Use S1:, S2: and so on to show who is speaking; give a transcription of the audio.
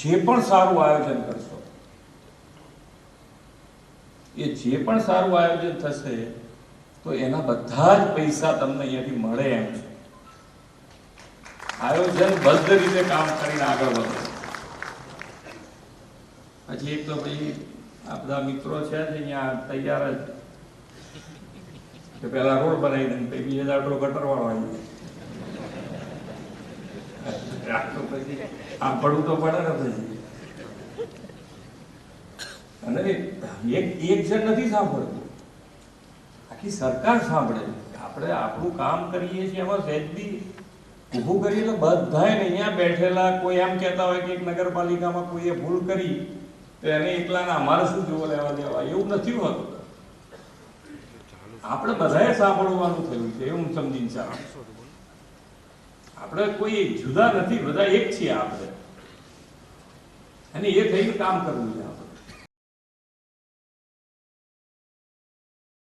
S1: જે પણ સારું આયોજન કરશો, એ જે પણ સારું આયોજન થશે તો એના બધા જ પૈસા તમને અહીંયાથી મળે એમ છે. આયોજનબદ્ધ રીતે કામ કરીને આગળ વધો. પછી એક તો ભાઈ આ બધા મિત્રો છે અહીંયા તૈયાર જ કે પેલા રોડ બનાવી દે, પછી બીજે દાડો ગટર વાળો આવી જાય. પછી આમ પડવું તો પડે ને પછી. અને એક જણ નથી સાંભળતું, આખી સરકાર સાંભળે. આપણે આપણું કામ કરીએ છીએ એમાં સહેજ બી ઊભું કરીએ તો બધાય અહીંયા બેઠેલા કોઈ એમ કહેતા હોય કે એક નગરપાલિકામાં કોઈએ ભૂલ કરી તો એને એકલાના અમારે શું જોવા લેવા દેવા, એવું નથી હોતું. આપણે બધાએ સાંભળવાનું થયું છે એવું સમજીને ચાલો. આપણે કોઈ જુદા નથી, બધા એક છીએ આપણે, અને એ થઈને કામ કરવું છે આપણે.